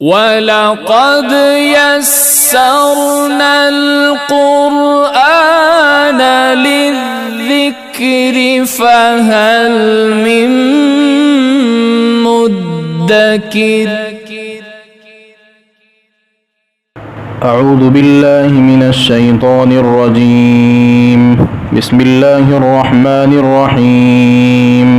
وَلَقَدْ يَسَّرْنَا الْقُرْآنَ لِلذِّكْرِ فَهَلْ مِن مُّدَّكِرٍ اعوذ باللہ من الشیطان الرجیم بسم اللہ الرحمن الرحیم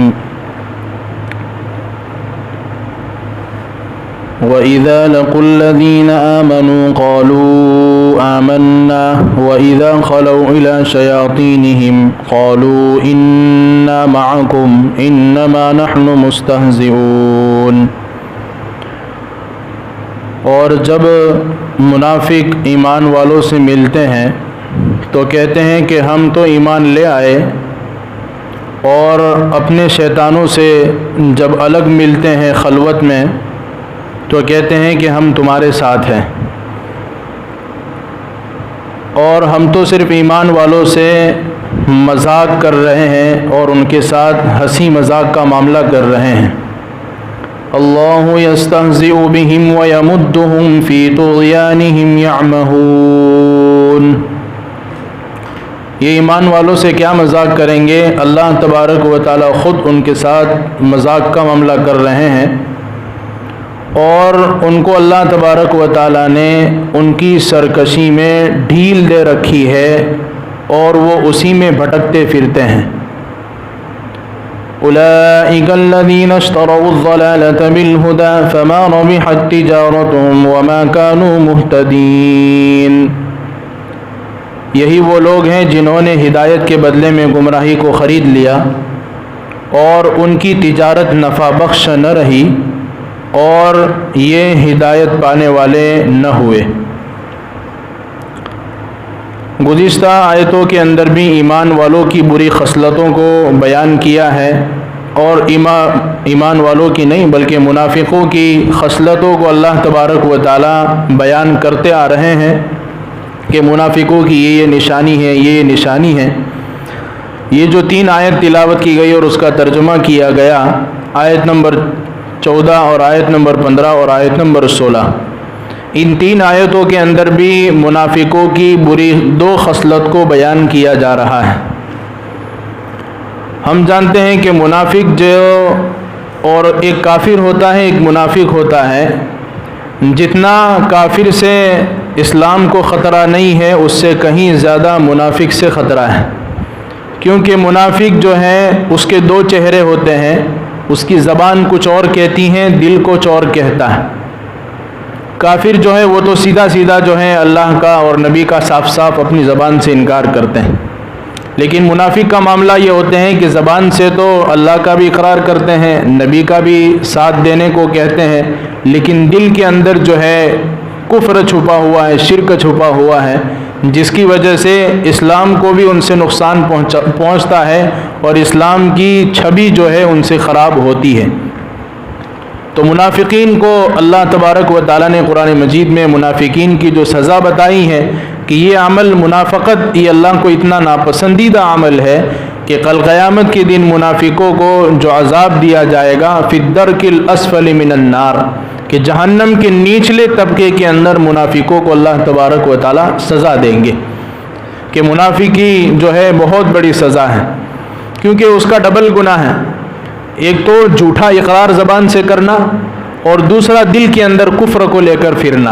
وَإِذَا لَقُوا الَّذِينَ آمَنُوا قَالُوا آمَنَّا وَإِذَا خَلَوْا إِلَى شَيَاطِينِهِمْ قَالُوا إِنَّا مَعَكُمْ إِنَّمَا نَحْنُ مُسْتَهْزِئُونَ۔ اور جب منافق ایمان والوں سے ملتے ہیں تو کہتے ہیں کہ ہم تو ایمان لے آئے، اور اپنے شیطانوں سے جب الگ ملتے ہیں خلوت میں تو کہتے ہیں کہ ہم تمہارے ساتھ ہیں، اور ہم تو صرف ایمان والوں سے مذاق کر رہے ہیں اور ان کے ساتھ ہنسی مذاق کا معاملہ کر رہے ہیں۔ اللہ یستہزئ بہم ویمدہم فی طغیانہم یعمہون۔ یہ ایمان والوں سے کیا مذاق کریں گے؟ اللہ تبارک و تعالی خود ان کے ساتھ مذاق کا معاملہ کر رہے ہیں، اور ان کو اللہ تبارک و تعالی نے ان کی سرکشی میں ڈھیل دے رکھی ہے اور وہ اسی میں بھٹکتے پھرتے ہیں۔ اولئک الذین اشتروا الضلالۃ بالہدی فما ربحت تجارتہم وما كانوا مہتدین۔ یہی وہ لوگ ہیں جنہوں نے ہدایت کے بدلے میں گمراہی کو خرید لیا، اور ان کی تجارت نفع بخش نہ رہی، اور یہ ہدایت پانے والے نہ ہوئے۔ گزشتہ آیتوں کے اندر بھی ایمان والوں کی بری خصلتوں کو بیان کیا ہے، اور ایمان والوں کی نہیں بلکہ منافقوں کی خصلتوں کو اللہ تبارک و تعالی بیان کرتے آ رہے ہیں کہ منافقوں کی یہ نشانی ہے، یہ نشانی ہے۔ یہ جو 3 آیت تلاوت کی گئی اور اس کا ترجمہ کیا گیا، آیت نمبر 14 اور آیت نمبر 15 اور آیت نمبر 16، ان 3 آیتوں کے اندر بھی منافقوں کی بری 2 خصلت کو بیان کیا جا رہا ہے۔ ہم جانتے ہیں کہ منافق جو اور ایک کافر ہوتا ہے، ایک منافق ہوتا ہے۔ جتنا کافر سے اسلام کو خطرہ نہیں ہے، اس سے کہیں زیادہ منافق سے خطرہ ہے، کیونکہ منافق جو ہے اس کے 2 چہرے ہوتے ہیں، اس کی زبان کچھ اور کہتی ہیں، دل کچھ اور کہتا ہے۔ کافر جو ہے وہ تو سیدھا سیدھا جو ہے اللہ کا اور نبی کا صاف صاف اپنی زبان سے انکار کرتے ہیں، لیکن منافق کا معاملہ یہ ہوتے ہیں کہ زبان سے تو اللہ کا بھی اقرار کرتے ہیں، نبی کا بھی ساتھ دینے کو کہتے ہیں، لیکن دل کے اندر جو ہے کفر چھپا ہوا ہے، شرک چھپا ہوا ہے، جس کی وجہ سے اسلام کو بھی ان سے نقصان پہنچتا ہے، اور اسلام کی چھبی جو ہے ان سے خراب ہوتی ہے۔ تو منافقین کو اللہ تبارک و تعالیٰ نے قرآن مجید میں منافقین کی جو سزا بتائی ہے کہ یہ عمل منافقت، یہ اللہ کو اتنا ناپسندیدہ عمل ہے کہ کل قیامت کے دن منافقوں کو جو عذاب دیا جائے گا فی الدرک الاسفل من النار، کہ جہنم کے نچلے طبقے کے اندر منافقوں کو اللہ تبارک و تعالیٰ سزا دیں گے، کہ منافقی جو ہے بہت بڑی سزا ہے، کیونکہ اس کا ڈبل گناہ ہے، ایک تو جھوٹا اقرار زبان سے کرنا، اور دوسرا دل کے اندر کفر کو لے کر پھرنا۔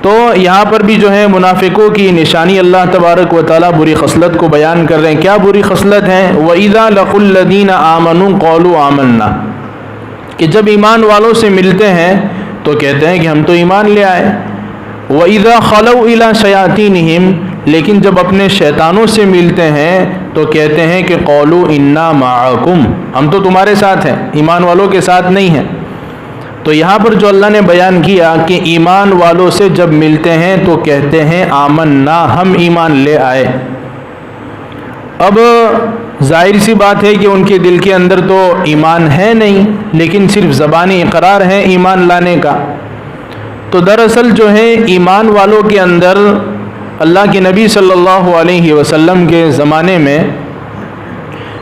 تو یہاں پر بھی جو ہے منافقوں کی نشانی اللہ تبارک و تعالیٰ بری خصلت کو بیان کر رہے ہیں۔ کیا بری خصلت ہے؟ وَإِذَا لَقُوا الَّذِينَ آمَنُوا قَالُوا آمَنَّا، کہ جب ایمان والوں سے ملتے ہیں تو کہتے ہیں کہ ہم تو ایمان لے آئے۔ وَإِذَا خَلَوْا إِلَى شَيَاطِينِهِمْ، لیکن جب اپنے شیطانوں سے ملتے ہیں تو کہتے ہیں کہ قَالُوا إِنَّا مَعَكُمْ، ہم تو تمہارے ساتھ ہیں، ایمان والوں کے ساتھ نہیں ہیں۔ تو یہاں پر جو اللہ نے بیان کیا کہ ایمان والوں سے جب ملتے ہیں تو کہتے ہیں آمنا، ہم ایمان لے آئے۔ اب ظاہر سی بات ہے کہ ان کے دل کے اندر تو ایمان ہے نہیں، لیکن صرف زبانی اقرار ہے ایمان لانے کا۔ تو دراصل جو ہے ایمان والوں کے اندر اللہ کے نبی صلی اللہ علیہ وسلم کے زمانے میں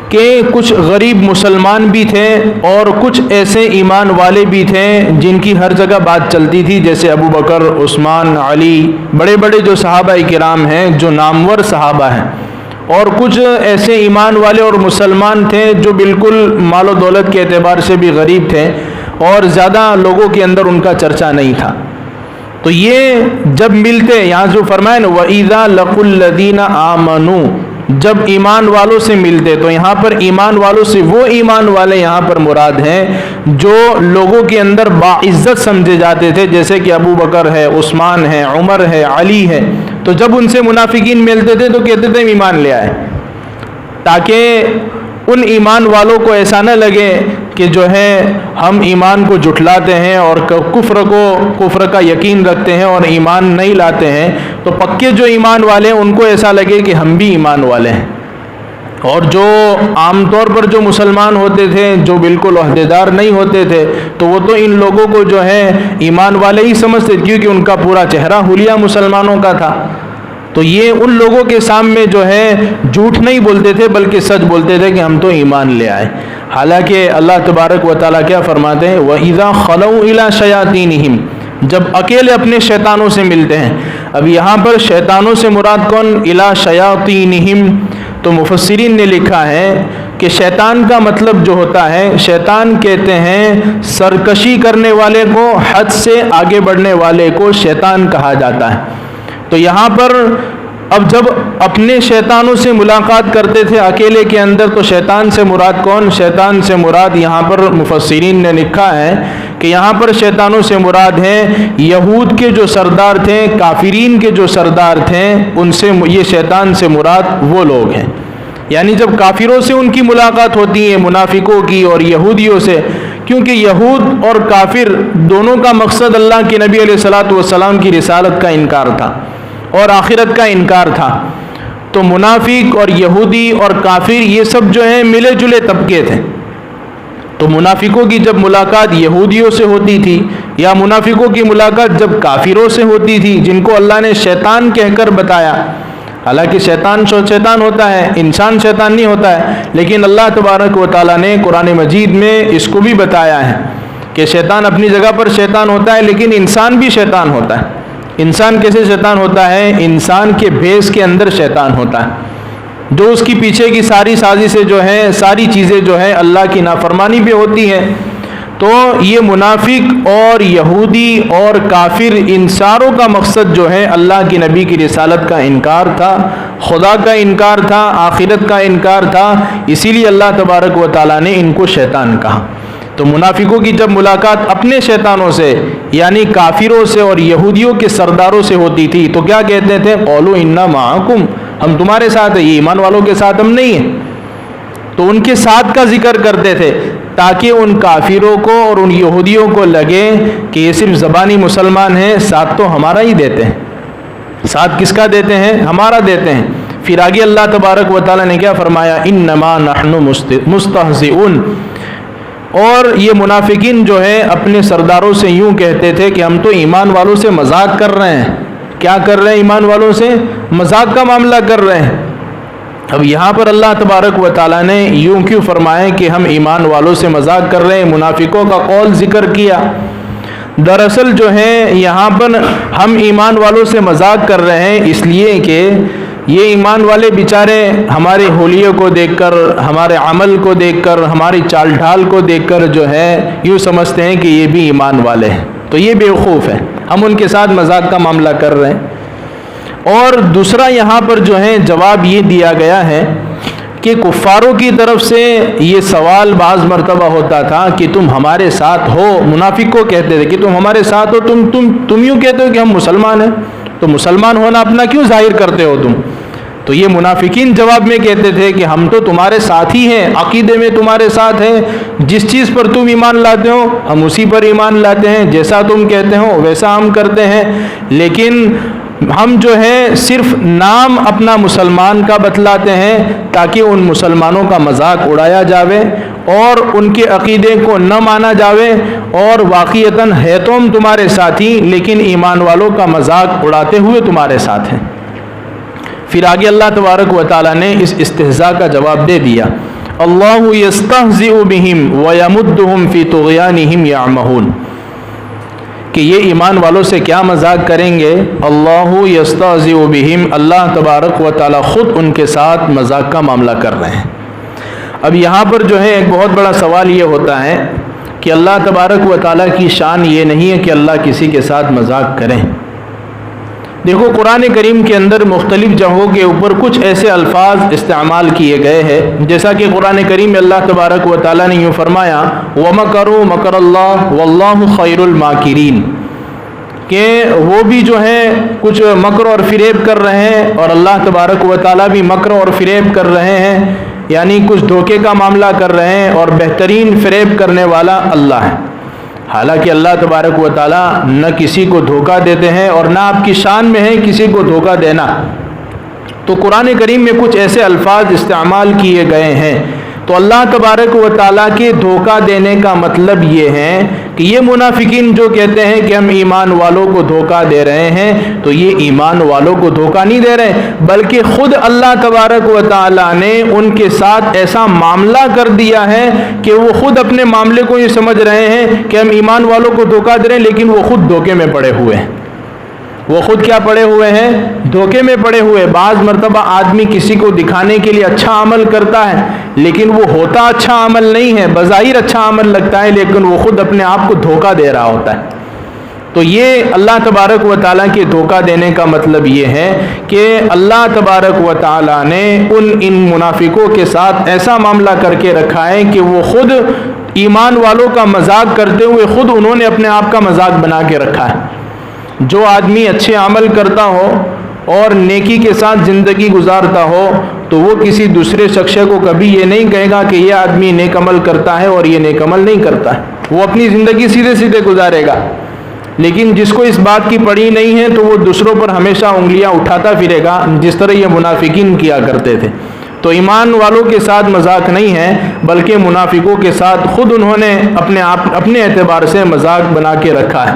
کہ کچھ غریب مسلمان بھی تھے اور کچھ ایسے ایمان والے بھی تھے جن کی ہر جگہ بات چلتی تھی، جیسے ابو بکر، عثمان، علی، بڑے بڑے جو صحابہ کرام ہیں جو نامور صحابہ ہیں، اور کچھ ایسے ایمان والے اور مسلمان تھے جو بالکل مال و دولت کے اعتبار سے بھی غریب تھے اور زیادہ لوگوں کے اندر ان کا چرچا نہیں تھا۔ تو یہ جب ملتے، یہاں جو فرمائے نا وَإِذَا لَقُوا الَّذِينَ آمَنُوا، جب ایمان والوں سے ملتے، تو یہاں پر ایمان والوں سے وہ ایمان والے یہاں پر مراد ہیں جو لوگوں کے اندر باعزت سمجھے جاتے تھے، جیسے کہ ابو بکر ہے، عثمان ہے، عمر ہے، علی ہے۔ تو جب ان سے منافقین ملتے تھے تو کہتے تھے ایمان لے آئے، تاکہ ان ایمان والوں کو ایسا نہ لگے کہ جو ہے ہم ایمان کو جھٹلاتے ہیں اور کفر کا یقین رکھتے ہیں اور ایمان نہیں لاتے ہیں، تو پکے جو ایمان والے ہیں ان کو ایسا لگے کہ ہم بھی ایمان والے ہیں۔ اور جو عام طور پر جو مسلمان ہوتے تھے، جو بالکل عہدیدار نہیں ہوتے تھے، تو وہ تو ان لوگوں کو جو ہے ایمان والے ہی سمجھتے، کیونکہ ان کا پورا چہرہ حلیہ مسلمانوں کا تھا۔ تو یہ ان لوگوں کے سامنے جو ہے جھوٹ نہیں بولتے تھے بلکہ سچ بولتے تھے کہ ہم تو ایمان لے آئے۔ حالانکہ اللہ تبارک و تعالیٰ کیا فرماتے ہیں وَإِذَا خَلَوْا إِلَىٰ شَيَاطِينِهِمْ، جب اکیلے اپنے شیطانوں سے ملتے ہیں۔ اب یہاں پر شیطانوں سے مراد کون؟ إِلَىٰ شَيَاطِينِهِمْ، تو مفسرین نے لکھا ہے کہ شیطان کا مطلب جو ہوتا ہے، شیطان کہتے ہیں سرکشی کرنے والے کو، حد سے آگے بڑھنے والے کو شیطان کہا جاتا ہے۔ تو یہاں پر اب جب اپنے شیطانوں سے ملاقات کرتے تھے اکیلے کے اندر، تو شیطان سے مراد کون؟ شیطان سے مراد یہاں پر مفسرین نے لکھا ہے کہ یہاں پر شیطانوں سے مراد ہیں یہود کے جو سردار تھے، کافرین کے جو سردار تھے، ان سے یہ شیطان سے مراد وہ لوگ ہیں۔ یعنی جب کافروں سے ان کی ملاقات ہوتی ہے، منافقوں کی اور یہودیوں سے، کیونکہ یہود اور کافر دونوں کا مقصد اللہ کے نبی علیہ الصلوۃ والسلام کی رسالت کا انکار تھا اور آخرت کا انکار تھا، تو منافق اور یہودی اور کافر یہ سب جو ہیں ملے جلے طبقے تھے۔ تو منافقوں کی جب ملاقات یہودیوں سے ہوتی تھی یا منافقوں کی ملاقات جب کافروں سے ہوتی تھی، جن کو اللہ نے شیطان کہہ کر بتایا، حالانکہ شیطان ہوتا ہے، انسان شیطان نہیں ہوتا ہے، لیکن اللہ تبارک و تعالیٰ نے قرآن مجید میں اس کو بھی بتایا ہے کہ شیطان اپنی جگہ پر شیطان ہوتا ہے، لیکن انسان بھی شیطان ہوتا ہے۔ انسان کیسے شیطان ہوتا ہے؟ انسان کے بھیس کے اندر شیطان ہوتا ہے، جو اس کی پیچھے کی ساری سازشیں جو ہیں، ساری چیزیں جو ہیں اللہ کی نافرمانی بھی ہوتی ہیں۔ تو یہ منافق اور یہودی اور کافر ان ساروں کا مقصد جو ہے اللہ کی نبی کی رسالت کا انکار تھا، خدا کا انکار تھا، آخرت کا انکار تھا، اسی لیے اللہ تبارک و تعالیٰ نے ان کو شیطان کہا۔ تو منافقوں کی جب ملاقات اپنے شیطانوں سے یعنی کافروں سے اور یہودیوں کے سرداروں سے ہوتی تھی تو کیا کہتے تھے؟ قولوا انا معکم، ہم تمہارے ساتھ ہیں، یہ ایمان والوں کے ساتھ ہم نہیں ہیں۔ تو ان کے ساتھ کا ذکر کرتے تھے تاکہ ان کافروں کو اور ان یہودیوں کو لگے کہ یہ صرف زبانی مسلمان ہیں، ساتھ تو ہمارا ہی دیتے ہیں۔ ساتھ کس کا دیتے ہیں؟ ہمارا دیتے ہیں۔ پھر آگے اللہ تبارک و تعالیٰ نے کیا فرمایا؟ انما نحن مستہزئون، اور یہ منافقین جو ہے اپنے سرداروں سے یوں کہتے تھے کہ ہم تو ایمان والوں سے مذاق کر رہے ہیں۔ کیا کر رہے ہیں؟ ایمان والوں سے مذاق کا معاملہ کر رہے ہیں۔ اب یہاں پر اللہ تبارک و تعالیٰ نے یوں کیوں فرمائے کہ ہم ایمان والوں سے مذاق کر رہے ہیں؟ منافقوں کا قول ذکر کیا۔ دراصل جو ہے یہاں پر ہم ایمان والوں سے مذاق کر رہے ہیں اس لیے کہ یہ ایمان والے بیچارے ہمارے حلیے کو دیکھ کر، ہمارے عمل کو دیکھ کر، ہماری چال ڈھال کو دیکھ کر جو ہے یوں سمجھتے ہیں کہ یہ بھی ایمان والے ہیں، تو یہ بیوقوف ہے، ہم ان کے ساتھ مذاق کا معاملہ کر رہے ہیں۔ اور دوسرا یہاں پر جو ہے جواب یہ دیا گیا ہے کہ کفاروں کی طرف سے یہ سوال بعض مرتبہ ہوتا تھا کہ تم ہمارے ساتھ ہو، منافق کو کہتے تھے کہ تم ہمارے ساتھ ہو، تم یوں کہتے ہو کہ ہم مسلمان ہیں، تو مسلمان ہونا اپنا کیوں ظاہر کرتے ہو تم؟ تو یہ منافقین جواب میں کہتے تھے کہ ہم تو تمہارے ساتھ ہی ہیں، عقیدے میں تمہارے ساتھ ہیں، جس چیز پر تم ایمان لاتے ہو ہم اسی پر ایمان لاتے ہیں، جیسا تم کہتے ہو ویسا ہم کرتے ہیں، لیکن ہم جو ہے صرف نام اپنا مسلمان کا بتلاتے ہیں تاکہ ان مسلمانوں کا مذاق اڑایا جاوے اور ان کے عقیدے کو نہ مانا جاوے، اور واقعتاً ہے تو ہم تمہارے ساتھی لیکن ایمان والوں کا مذاق اڑاتے ہوئے تمہارے ساتھ ہیں۔ پھر آگے اللہ تبارک و تعالیٰ نے اس استہزاء کا جواب دے دیا۔ اللہ یستہزئ بہم ویمدہم فی طغیانہم یعمہون، کہ یہ ایمان والوں سے کیا مذاق کریں گے؟ اللہ یستہزئ بہم، اللہ تبارک و تعالی خود ان کے ساتھ مذاق کا معاملہ کر رہے ہیں۔ اب یہاں پر جو ہے ایک بہت بڑا سوال یہ ہوتا ہے کہ اللہ تبارک و تعالیٰ کی شان یہ نہیں ہے کہ اللہ کسی کے ساتھ مذاق کریں۔ دیکھو قرآن کریم کے اندر مختلف جگہوں کے اوپر کچھ ایسے الفاظ استعمال کیے گئے ہیں، جیسا کہ قرآن کریم میں اللہ تبارک و تعالیٰ نے یوں فرمایا وَمَكَرُوا مَكَرَ اللَّهُ وَاللَّهُ خَيْرُ الْمَاكِرِينَ، کہ وہ بھی جو ہے کچھ مکر اور فریب کر رہے ہیں اور اللہ تبارک و تعالیٰ بھی مکر اور فریب کر رہے ہیں، یعنی کچھ دھوکے کا معاملہ کر رہے ہیں، اور بہترین فریب کرنے والا اللہ ہے۔ حالانکہ اللہ تبارک و تعالیٰ نہ کسی کو دھوکہ دیتے ہیں اور نہ آپ کی شان میں ہے کسی کو دھوکہ دینا۔ تو قرآن کریم میں کچھ ایسے الفاظ استعمال کیے گئے ہیں، تو اللہ تبارک و تعالیٰ کے دھوکہ دینے کا مطلب یہ ہے کہ یہ منافقین جو کہتے ہیں کہ ہم ایمان والوں کو دھوکہ دے رہے ہیں، تو یہ ایمان والوں کو دھوکہ نہیں دے رہے، بلکہ خود اللہ تبارک و تعالیٰ نے ان کے ساتھ ایسا معاملہ کر دیا ہے کہ وہ خود اپنے معاملے کو یہ سمجھ رہے ہیں کہ ہم ایمان والوں کو دھوکہ دے رہے ہیں، لیکن وہ خود دھوکے میں پڑے ہوئے ہیں۔ وہ خود کیا پڑے ہوئے ہیں؟ دھوکے میں پڑے ہوئے۔ بعض مرتبہ آدمی کسی کو دکھانے کے لیے اچھا عمل کرتا ہے، لیکن وہ ہوتا اچھا عمل نہیں ہے، بظاہر اچھا عمل لگتا ہے، لیکن وہ خود اپنے آپ کو دھوکہ دے رہا ہوتا ہے۔ تو یہ اللہ تبارک و تعالیٰ کے دھوکہ دینے کا مطلب یہ ہے کہ اللہ تبارک و تعالیٰ نے ان منافقوں کے ساتھ ایسا معاملہ کر کے رکھا ہے کہ وہ خود ایمان والوں کا مذاق کرتے ہوئے خود انہوں نے اپنے آپ کا مذاق بنا کے رکھا ہے۔ جو آدمی اچھے عمل کرتا ہو اور نیکی کے ساتھ زندگی گزارتا ہو، تو وہ کسی دوسرے شخص کو کبھی یہ نہیں کہے گا کہ یہ آدمی نیک عمل کرتا ہے اور یہ نیک عمل نہیں کرتا ہے، وہ اپنی زندگی سیدھے سیدھے گزارے گا۔ لیکن جس کو اس بات کی پڑی نہیں ہے تو وہ دوسروں پر ہمیشہ انگلیاں اٹھاتا پھرے گا، جس طرح یہ منافقین کیا کرتے تھے۔ تو ایمان والوں کے ساتھ مذاق نہیں ہے، بلکہ منافقوں کے ساتھ خود انہوں نے اپنے اعتبار سے مذاق بنا کے رکھا ہے۔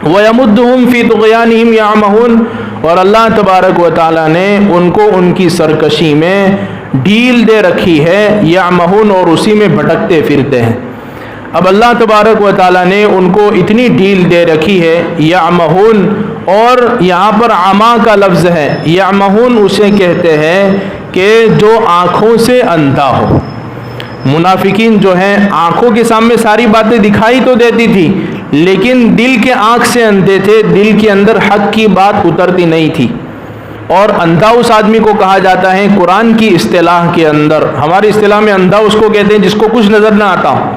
وَيَمُدُّهُمْ فِي طُغْيَانِهِمْ يَعْمَهُونَ، اور اللہ تبارک و تعالیٰ نے ان کو ان کی سرکشی میں ڈھیل دے رکھی ہے، یعمہون، اور اسی میں بھٹکتے پھرتے ہیں۔ اب اللہ تبارک و تعالیٰ نے ان کو اتنی ڈھیل دے رکھی ہے، یعمہون، اور یہاں پر عما کا لفظ ہے۔ یعمہون اسے کہتے ہیں کہ جو آنکھوں سے اندھا ہو۔ منافقین جو ہیں آنکھوں کے سامنے ساری باتیں دکھائی تو دیتی تھی، لیکن دل کے آنکھ سے اندھے تھے، دل کے اندر حق کی بات اترتی نہیں تھی۔ اور اندھا اس آدمی کو کہا جاتا ہے قرآن کی اصطلاح کے اندر، ہماری اصطلاح میں اندھا اس کو کہتے ہیں جس کو کچھ نظر نہ آتا ہو،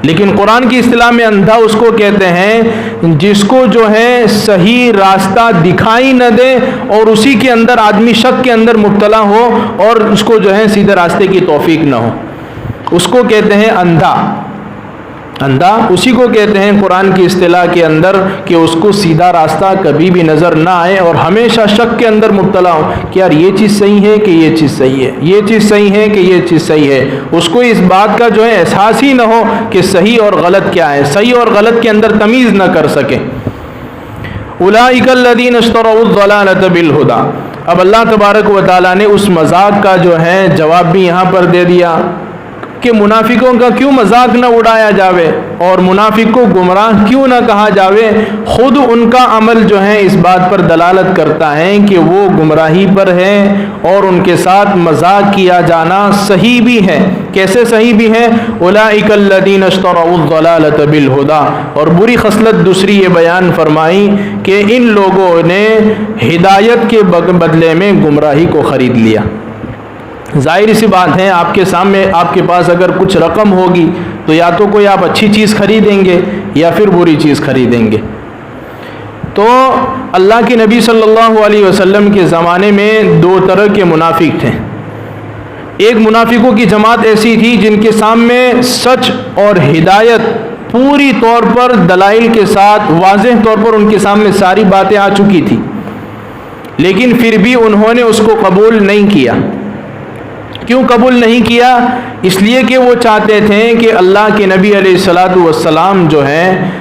لیکن قرآن کی اصطلاح میں اندھا اس کو کہتے ہیں جس کو جو ہے صحیح راستہ دکھائی نہ دے اور اسی کے اندر آدمی شک کے اندر مبتلا ہو اور اس کو جو ہے سیدھے راستے کی توفیق نہ ہو، اس کو کہتے ہیں اندھا۔ اندھا اسی کو کہتے ہیں قرآن کی اصطلاح کے اندر کہ اس کو سیدھا راستہ کبھی بھی نظر نہ آئے اور ہمیشہ شک کے اندر مبتلا ہو کہ یار یہ چیز صحیح ہے کہ یہ چیز صحیح ہے، یہ چیز صحیح ہے کہ یہ چیز صحیح ہے، اس کو اس بات کا جو ہے احساس ہی نہ ہو کہ صحیح اور غلط کیا ہے، صحیح اور غلط کے اندر تمیز نہ کر سکے۔ اولئک الذین اشتروا الضلالۃ بالہدی، اب اللہ تبارک و تعالیٰ نے اس مذاق کا جو ہے جواب بھی یہاں پر دے دیا کہ منافقوں کا کیوں مذاق نہ اڑایا جاوے اور منافق کو گمراہ کیوں نہ کہا جاوے، خود ان کا عمل جو ہے اس بات پر دلالت کرتا ہے کہ وہ گمراہی پر ہے اور ان کے ساتھ مذاق کیا جانا صحیح بھی ہے۔ کیسے صحیح بھی ہے؟ اولئک الذین اشتروا الضلالۃ بالہدی، اور بری خصلت دوسری یہ بیان فرمائی کہ ان لوگوں نے ہدایت کے بدلے میں گمراہی کو خرید لیا۔ ظاہر سی بات ہے، آپ کے سامنے آپ کے پاس اگر کچھ رقم ہوگی تو یا تو کوئی آپ اچھی چیز خریدیں گے یا پھر بری چیز خریدیں گے۔ تو اللہ کے نبی صلی اللہ علیہ وسلم کے زمانے میں دو طرح کے منافق تھے۔ ایک منافقوں کی جماعت ایسی تھی جن کے سامنے سچ اور ہدایت پوری طور پر دلائل کے ساتھ واضح طور پر ان کے سامنے ساری باتیں آ چکی تھی، لیکن پھر بھی انہوں نے اس کو قبول نہیں کیا۔ کیوں قبول نہیں کیا؟ اس لیے کہ وہ چاہتے تھے کہ اللہ کے نبی علیہ الصلاۃ والسلام جو ہیں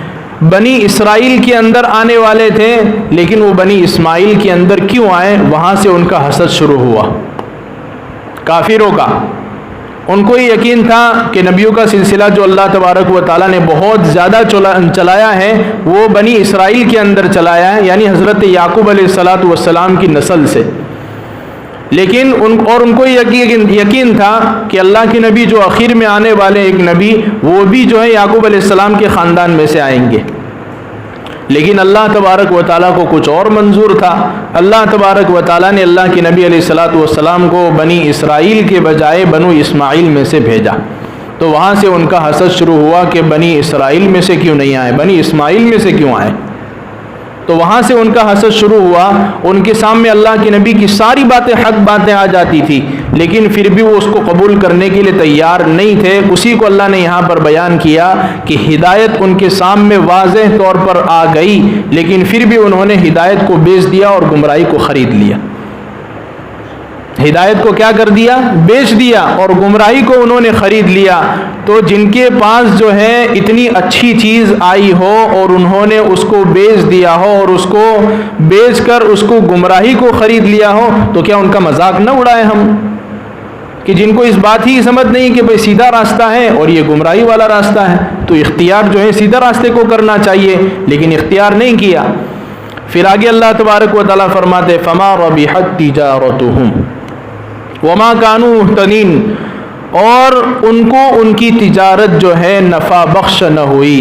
بنی اسرائیل کے اندر آنے والے تھے، لیکن وہ بنی اسماعیل کے اندر کیوں آئے؟ وہاں سے ان کا حسد شروع ہوا کافروں کا۔ ان کو یہ یقین تھا کہ نبیوں کا سلسلہ جو اللہ تبارک و تعالیٰ نے بہت زیادہ چلایا ہے وہ بنی اسرائیل کے اندر چلایا ہے، یعنی حضرت یعقوب علیہ الصلاۃ والسلام کی نسل سے. لیکن ان کو یقین تھا کہ اللہ کے نبی جو آخر میں آنے والے ایک نبی وہ بھی جو ہے یعقوب علیہ السلام کے خاندان میں سے آئیں گے. لیکن اللہ تبارک و تعالیٰ کو کچھ اور منظور تھا. اللہ تبارک و تعالیٰ نے اللہ کے نبی علیہ الصلاۃ والسلام کو بنی اسرائیل کے بجائے بنو اسماعیل میں سے بھیجا. تو وہاں سے ان کا حسد شروع ہوا کہ بنی اسرائیل میں سے کیوں نہیں آئے، بنی اسماعیل میں سے کیوں آئے. تو وہاں سے ان کا حسد شروع ہوا. ان کے سامنے اللہ کے نبی کی ساری باتیں حق باتیں آ جاتی تھی، لیکن پھر بھی وہ اس کو قبول کرنے کے لیے تیار نہیں تھے. اسی کو اللہ نے یہاں پر بیان کیا کہ ہدایت ان کے سامنے واضح طور پر آ گئی، لیکن پھر بھی انہوں نے ہدایت کو بیچ دیا اور گمراہی کو خرید لیا. ہدایت کو کیا کر دیا؟ بیچ دیا، اور گمراہی کو انہوں نے خرید لیا. تو جن کے پاس جو ہے اتنی اچھی چیز آئی ہو اور انہوں نے اس کو بیچ دیا ہو اور اس کو بیچ کر اس کو گمراہی کو خرید لیا ہو، تو کیا ان کا مذاق نہ اڑائے ہم؟ کہ جن کو اس بات ہی سمجھ نہیں کہ بھئی سیدھا راستہ ہے اور یہ گمراہی والا راستہ ہے، تو اختیار جو ہے سیدھا راستے کو کرنا چاہیے، لیکن اختیار نہیں کیا. پھر آگے اللہ تبارک و تعالیٰ فرماتے فما ربحت تجارتہم وما كانوا مهتدين، اور ان کو ان کی تجارت جو ہے نفع بخش نہ ہوئی.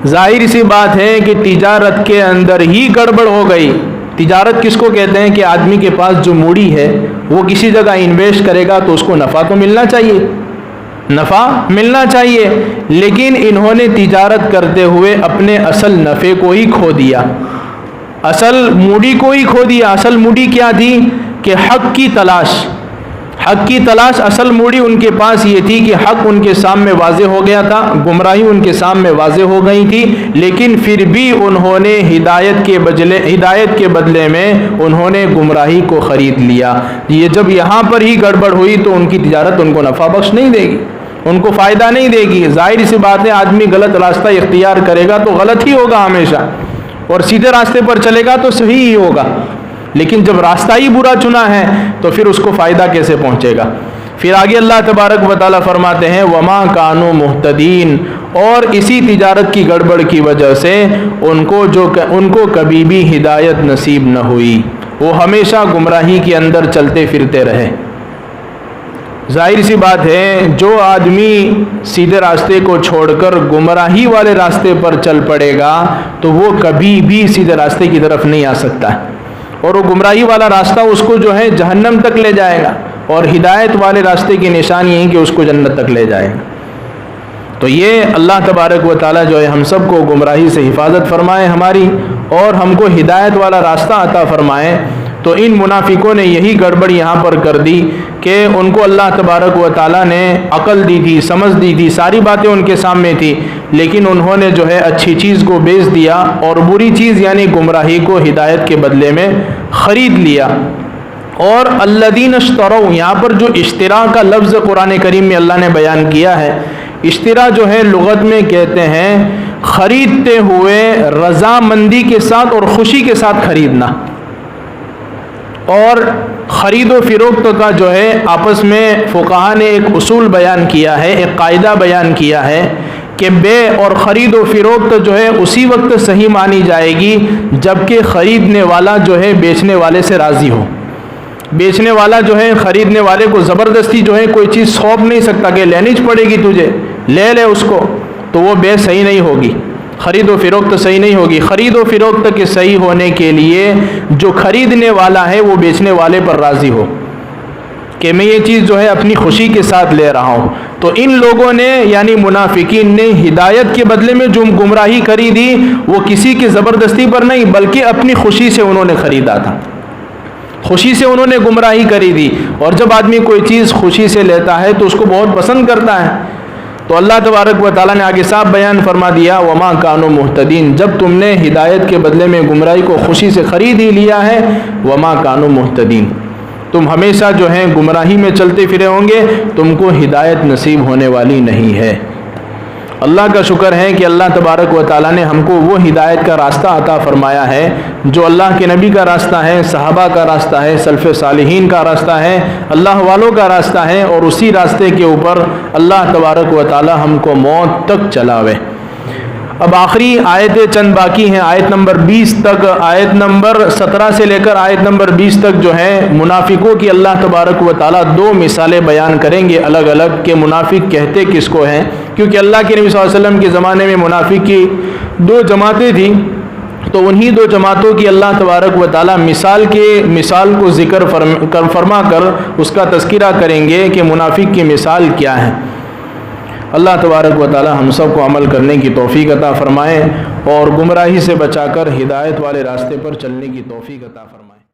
ظاہر سی بات ہے کہ تجارت کے اندر ہی گڑبڑ ہو گئی. تجارت کس کو کہتے ہیں کہ آدمی کے پاس جو موڑی ہے وہ کسی جگہ انویسٹ کرے گا تو اس کو نفع تو ملنا چاہیے، نفع ملنا چاہیے. لیکن انہوں نے تجارت کرتے ہوئے اپنے اصل نفع کو ہی کھو دیا، اصل موڑی کو ہی کھو دیا. اصل موڑی کیا تھی؟ کہ حق کی تلاش، حق کی تلاش. اصل موڑی ان کے پاس یہ تھی کہ حق ان کے سامنے واضح ہو گیا تھا، گمراہی ان کے سامنے واضح ہو گئی تھی، لیکن پھر بھی انہوں نے ہدایت کے بدلے میں انہوں نے گمراہی کو خرید لیا. یہ جب یہاں پر ہی گڑبڑ ہوئی تو ان کی تجارت ان کو نفع بخش نہیں دے گی، ان کو فائدہ نہیں دے گی. ظاہر سی بات ہے آدمی غلط راستہ اختیار کرے گا تو غلط ہی ہوگا ہمیشہ، اور سیدھے راستے پر چلے گا تو صحیح ہی ہوگا. لیکن جب راستہ ہی برا چنا ہے تو پھر اس کو فائدہ کیسے پہنچے گا؟ پھر آگے اللہ تبارک و تعالیٰ فرماتے ہیں وما كانوا مهتدين، اور اسی تجارت کی گڑبڑ کی وجہ سے ان کو کبھی بھی ہدایت نصیب نہ ہوئی، وہ ہمیشہ گمراہی کے اندر چلتے پھرتے رہے. ظاہر سی بات ہے جو آدمی سیدھے راستے کو چھوڑ کر گمراہی والے راستے پر چل پڑے گا تو وہ کبھی بھی سیدھے راستے کی طرف نہیں آ سکتا ہے، اور وہ گمراہی والا راستہ اس کو جو ہے جہنم تک لے جائے گا، اور ہدایت والے راستے کی نشانی ہے کہ اس کو جنت تک لے جائے گا. تو یہ اللہ تبارک و تعالیٰ جو ہے ہم سب کو گمراہی سے حفاظت فرمائے ہماری، اور ہم کو ہدایت والا راستہ عطا فرمائے. تو ان منافقوں نے یہی گڑبڑ یہاں پر کر دی کہ ان کو اللہ تبارک و تعالیٰ نے عقل دی تھی، سمجھ دی تھی، ساری باتیں ان کے سامنے تھی، لیکن انہوں نے جو ہے اچھی چیز کو بیچ دیا اور بری چیز یعنی گمراہی کو ہدایت کے بدلے میں خرید لیا. اور الذین اشتروا، یہاں پر جو اشترا کا لفظ قرآن کریم میں اللہ نے بیان کیا ہے، اشترا جو ہے لغت میں کہتے ہیں خریدتے ہوئے رضامندی کے ساتھ اور خوشی کے ساتھ خریدنا. اور خرید و فروخت کا جو ہے آپس میں فقہا نے ایک اصول بیان کیا ہے، ایک قاعدہ بیان کیا ہے کہ بے اور خرید و فروخت جو ہے اسی وقت صحیح مانی جائے گی جبکہ خریدنے والا جو ہے بیچنے والے سے راضی ہو. بیچنے والا جو ہے خریدنے والے کو زبردستی جو ہے کوئی چیز سونپ نہیں سکتا کہ لینی پڑے گی تجھے، لے لے اس کو، تو وہ بے صحیح نہیں ہوگی، خرید و فروخت صحیح نہیں ہوگی. خرید و فروخت کے صحیح ہونے کے لیے جو خریدنے والا ہے وہ بیچنے والے پر راضی ہو کہ میں یہ چیز جو ہے اپنی خوشی کے ساتھ لے رہا ہوں. تو ان لوگوں نے یعنی منافقین نے ہدایت کے بدلے میں جو گمراہی خریدی وہ کسی کی زبردستی پر نہیں بلکہ اپنی خوشی سے انہوں نے خریدا تھا، خوشی سے انہوں نے گمراہی خریدی. اور جب آدمی کوئی چیز خوشی سے لیتا ہے تو اس کو بہت پسند کرتا ہے. تو اللہ تبارک و تعالیٰ نے آگے صاحب بیان فرما دیا وما كانوا مهتدين، جب تم نے ہدایت کے بدلے میں گمراہی کو خوشی سے خرید ہی لیا ہے وما كانوا مهتدين، تم ہمیشہ جو ہیں گمراہی میں چلتے پھرے ہوں گے، تم کو ہدایت نصیب ہونے والی نہیں ہے. اللہ کا شکر ہے کہ اللہ تبارک و تعالیٰ نے ہم کو وہ ہدایت کا راستہ عطا فرمایا ہے جو اللہ کے نبی کا راستہ ہے، صحابہ کا راستہ ہے، سلف صالحین کا راستہ ہے، اللہ والوں کا راستہ ہے، اور اسی راستے کے اوپر اللہ تبارک و تعالیٰ ہم کو موت تک چلاوے۔ اب آخری آیتیں چند باقی ہیں، آیت نمبر 20 تک، آیت نمبر 17 سے لے کر آیت نمبر 20 تک جو ہے منافقوں کی اللہ تبارک و تعالیٰ دو مثالیں بیان کریں گے الگ الگ کہ منافق کہتے کس کو ہیں، کیونکہ اللہ کے نبی صلی اللہ علیہ وسلم کے زمانے میں منافق کی دو جماعتیں تھیں، تو انہی دو جماعتوں کی اللہ تبارک و تعالیٰ مثال کو ذکر فرما کر اس کا تذکرہ کریں گے کہ منافق کی مثال کیا ہے۔ اللہ تبارک و تعالی ہم سب کو عمل کرنے کی توفیق عطا فرمائے اور گمراہی سے بچا کر ہدایت والے راستے پر چلنے کی توفیق عطا فرمائے۔